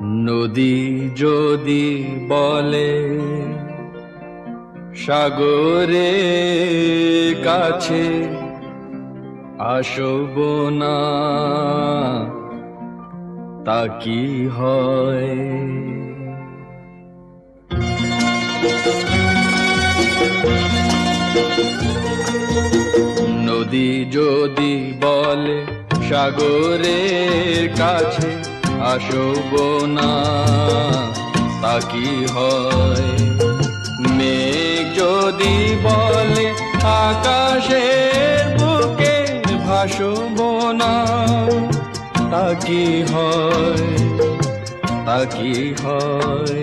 নদী যদি বলে সাগরের কাছে আসব না, তা কি হয়? নদী যদি বলে সাগরের কাছে আসব না, তা কি হয়? মেঘ যদি বলে আকাশের বুকে ভাসব না, তা কি হয়? তা কি হয়?